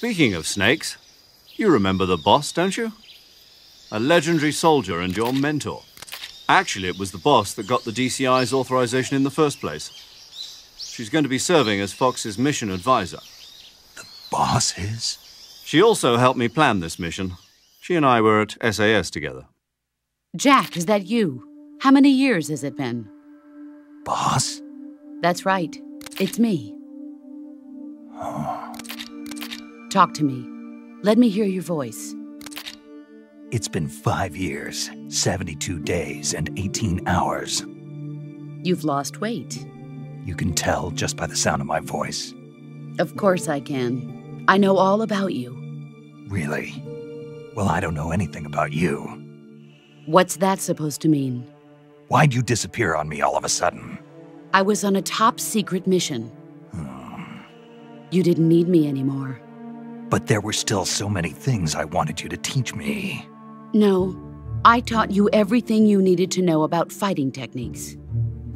Speaking of snakes, you remember the boss, don't you? A legendary soldier and your mentor. Actually, it was the boss that got the DCI's authorization in the first place. She's going to be serving as Fox's mission advisor. The boss is? She also helped me plan this mission. She and I were at SAS together. Jack, is that you? How many years has it been? Boss? That's right. It's me. Oh. Talk to me. Let me hear your voice. It's been 5 years, 72 days, and 18 hours. You've lost weight. You can tell just by the sound of my voice. Of course I can. I know all about you. Really? Well, I don't know anything about you. What's that supposed to mean? Why'd you disappear on me all of a sudden? I was on a top-secret mission. You didn't need me anymore. But there were still so many things I wanted you to teach me. No, I taught you everything you needed to know about fighting techniques.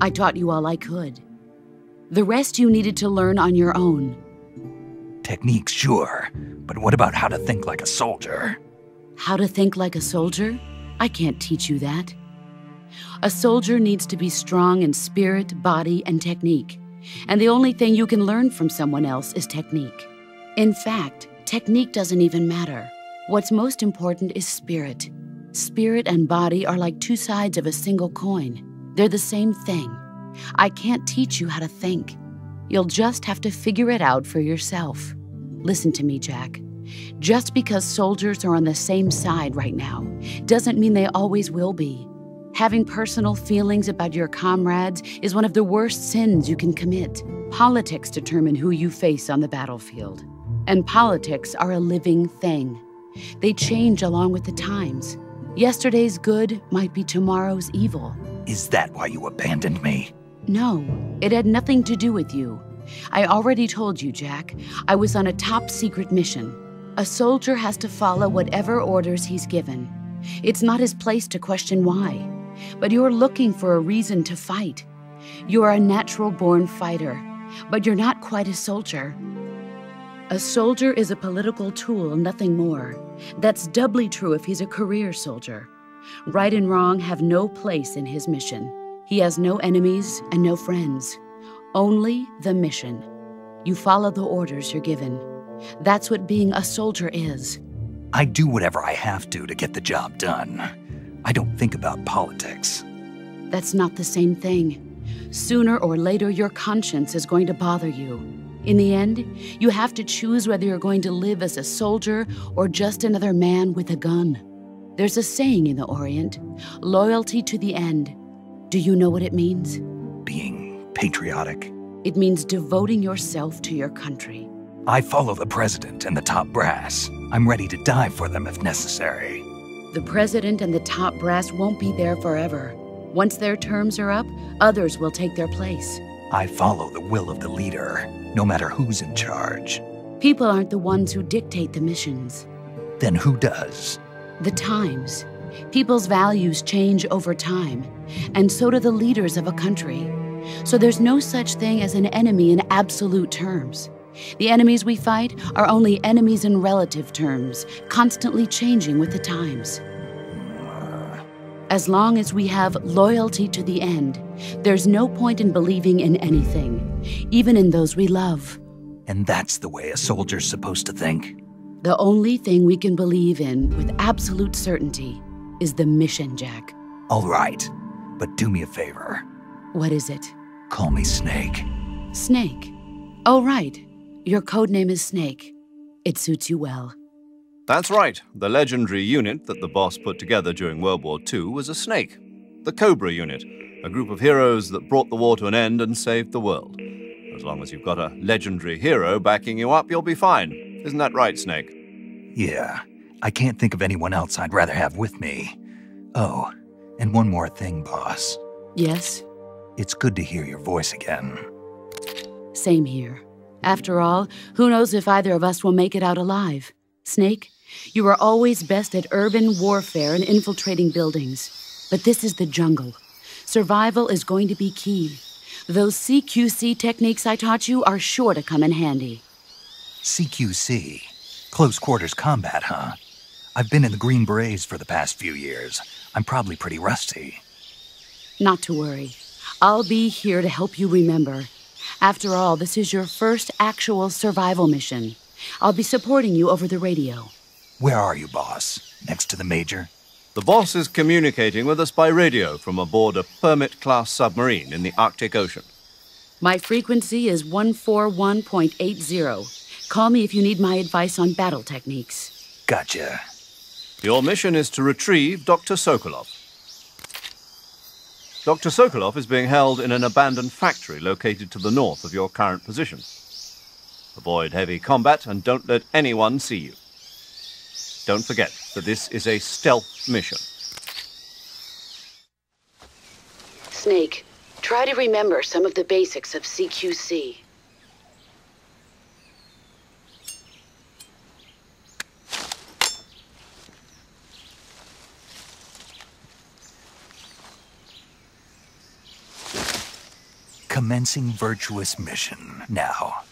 I taught you all I could. The rest you needed to learn on your own. Techniques, sure. But what about how to think like a soldier? How to think like a soldier? I can't teach you that. A soldier needs to be strong in spirit, body, and technique. And the only thing you can learn from someone else is technique. In fact, technique doesn't even matter. What's most important is spirit. Spirit and body are like two sides of a single coin. They're the same thing. I can't teach you how to think. You'll just have to figure it out for yourself. Listen to me, Jack. Just because soldiers are on the same side right now doesn't mean they always will be. Having personal feelings about your comrades is one of the worst sins you can commit. Politics determine who you face on the battlefield. And politics are a living thing. They change along with the times. Yesterday's good might be tomorrow's evil. Is that why you abandoned me? No, it had nothing to do with you. I already told you, Jack. I was on a top-secret mission. A soldier has to follow whatever orders he's given. It's not his place to question why. But you're looking for a reason to fight. You're a natural-born fighter, but you're not quite a soldier. A soldier is a political tool, nothing more. That's doubly true if he's a career soldier. Right and wrong have no place in his mission. He has no enemies and no friends. Only the mission. You follow the orders you're given. That's what being a soldier is. I do whatever I have to get the job done. I don't think about politics. That's not the same thing. Sooner or later, your conscience is going to bother you. In the end, you have to choose whether you're going to live as a soldier or just another man with a gun. There's a saying in the Orient, loyalty to the end. Do you know what it means? Being patriotic. It means devoting yourself to your country. I follow the president and the top brass. I'm ready to die for them if necessary. The president and the top brass won't be there forever. Once their terms are up, others will take their place. I follow the will of the leader, no matter who's in charge. People aren't the ones who dictate the missions. Then who does? The times. People's values change over time, and so do the leaders of a country. So there's no such thing as an enemy in absolute terms. The enemies we fight are only enemies in relative terms, constantly changing with the times. As long as we have loyalty to the end, there's no point in believing in anything, even in those we love. And that's the way a soldier's supposed to think? The only thing we can believe in with absolute certainty is the mission, Jack. All right, but do me a favor. What is it? Call me Snake. Snake? Oh, right. Your codename is Snake. It suits you well. That's right. The legendary unit that the boss put together during World War II was a snake. The Cobra unit, a group of heroes that brought the war to an end and saved the world. As long as you've got a legendary hero backing you up, you'll be fine. Isn't that right, Snake? Yeah. I can't think of anyone else I'd rather have with me. Oh, and one more thing, boss. Yes? It's good to hear your voice again. Same here. After all, who knows if either of us will make it out alive? Snake, you are always best at urban warfare and infiltrating buildings. But this is the jungle. Survival is going to be key. Those CQC techniques I taught you are sure to come in handy. CQC? Close quarters combat, huh? I've been in the Green Berets for the past few years. I'm probably pretty rusty. Not to worry. I'll be here to help you remember. After all, this is your first actual survival mission. I'll be supporting you over the radio. Where are you, boss? Next to the Major? The boss is communicating with us by radio from aboard a Permit-class submarine in the Arctic Ocean. My frequency is 141.80. Call me if you need my advice on battle techniques. Gotcha. Your mission is to retrieve Dr. Sokolov. Dr. Sokolov is being held in an abandoned factory located to the north of your current position. Avoid heavy combat and don't let anyone see you. Don't forget that this is a stealth mission. Snake, try to remember some of the basics of CQC. Commencing virtuous mission now.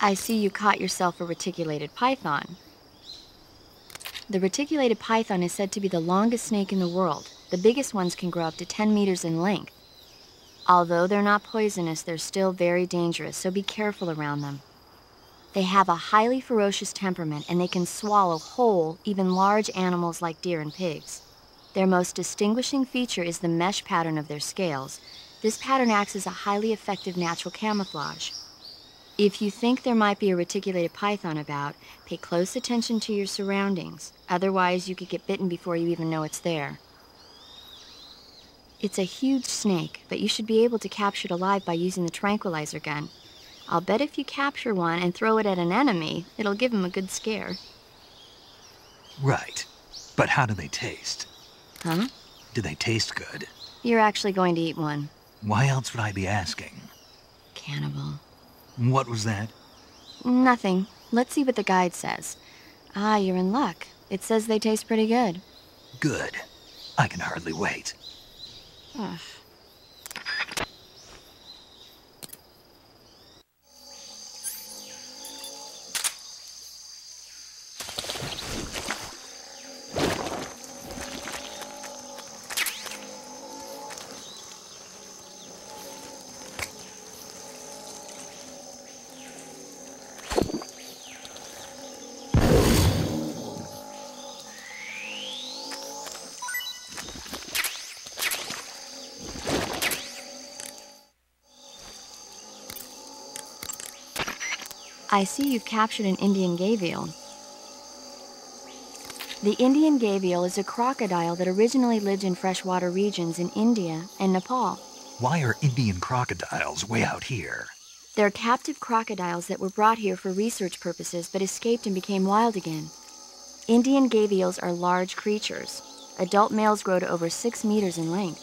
I see you caught yourself a reticulated python. The reticulated python is said to be the longest snake in the world. The biggest ones can grow up to 10 meters in length. Although they're not poisonous, they're still very dangerous, so be careful around them. They have a highly ferocious temperament, and they can swallow whole, even large animals like deer and pigs. Their most distinguishing feature is the mesh pattern of their scales. This pattern acts as a highly effective natural camouflage. If you think there might be a reticulated python about, pay close attention to your surroundings. Otherwise, you could get bitten before you even know it's there. It's a huge snake, but you should be able to capture it alive by using the tranquilizer gun. I'll bet if you capture one and throw it at an enemy, it'll give him a good scare. Right. But how do they taste? Huh? Do they taste good? You're actually going to eat one. Why else would I be asking? Cannibal. What was that? Nothing. Let's see what the guide says. Ah, you're in luck. It says they taste pretty good. Good. I can hardly wait. Ugh. I see you've captured an Indian gavial. The Indian gavial is a crocodile that originally lived in freshwater regions in India and Nepal. Why are Indian crocodiles way out here? They're captive crocodiles that were brought here for research purposes but escaped and became wild again. Indian gavials are large creatures. Adult males grow to over 6 meters in length.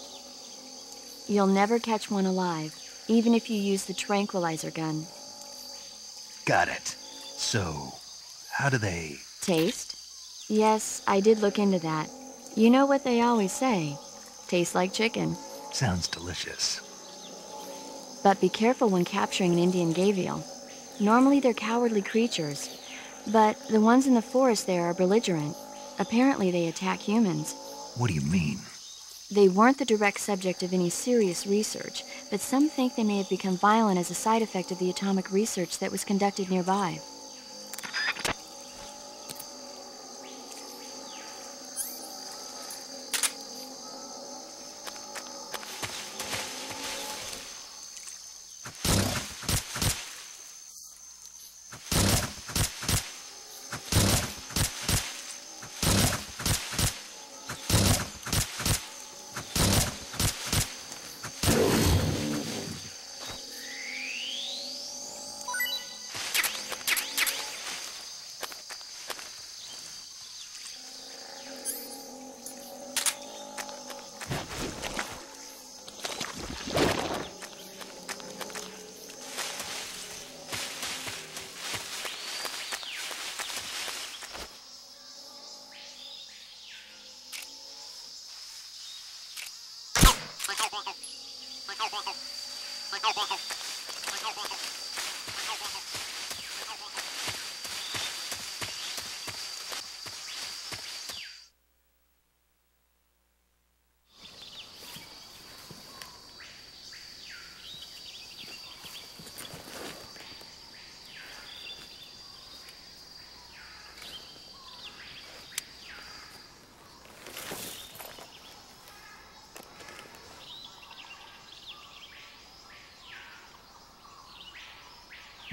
You'll never catch one alive, even if you use the tranquilizer gun. Got it. So, how do they... Taste? Yes, I did look into that. You know what they always say. Tastes like chicken. Sounds delicious. But be careful when capturing an Indian gavial. Normally they're cowardly creatures, but the ones in the forest there are belligerent. Apparently they attack humans. What do you mean? They weren't the direct subject of any serious research, but some think they may have become violent as a side effect of the atomic research that was conducted nearby.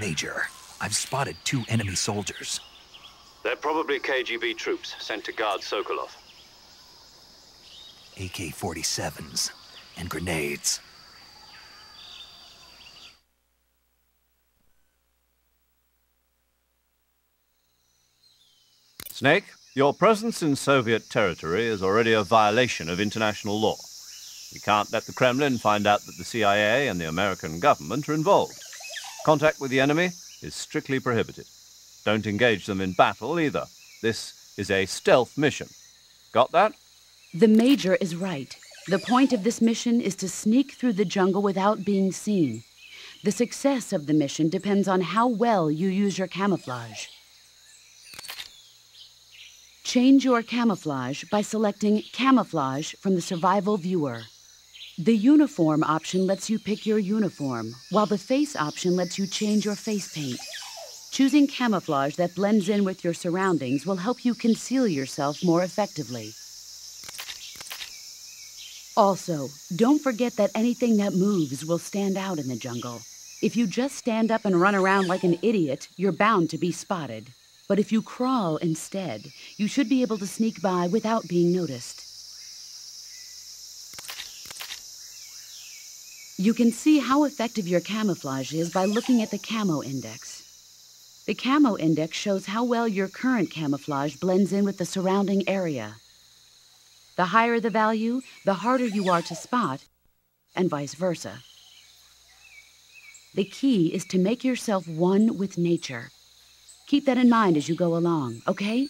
Major, I've spotted 2 enemy soldiers. They're probably KGB troops sent to guard Sokolov. AK-47s and grenades. Snake, your presence in Soviet territory is already a violation of international law. We can't let the Kremlin find out that the CIA and the American government are involved. Contact with the enemy is strictly prohibited. Don't engage them in battle either. This is a stealth mission. Got that? The Major is right. The point of this mission is to sneak through the jungle without being seen. The success of the mission depends on how well you use your camouflage. Change your camouflage by selecting Camouflage from the Survival Viewer. The Uniform option lets you pick your uniform, while the Face option lets you change your face paint. Choosing camouflage that blends in with your surroundings will help you conceal yourself more effectively. Also, don't forget that anything that moves will stand out in the jungle. If you just stand up and run around like an idiot, you're bound to be spotted. But if you crawl instead, you should be able to sneak by without being noticed. You can see how effective your camouflage is by looking at the Camo Index. The Camo Index shows how well your current camouflage blends in with the surrounding area. The higher the value, the harder you are to spot, and vice versa. The key is to make yourself one with nature. Keep that in mind as you go along, okay?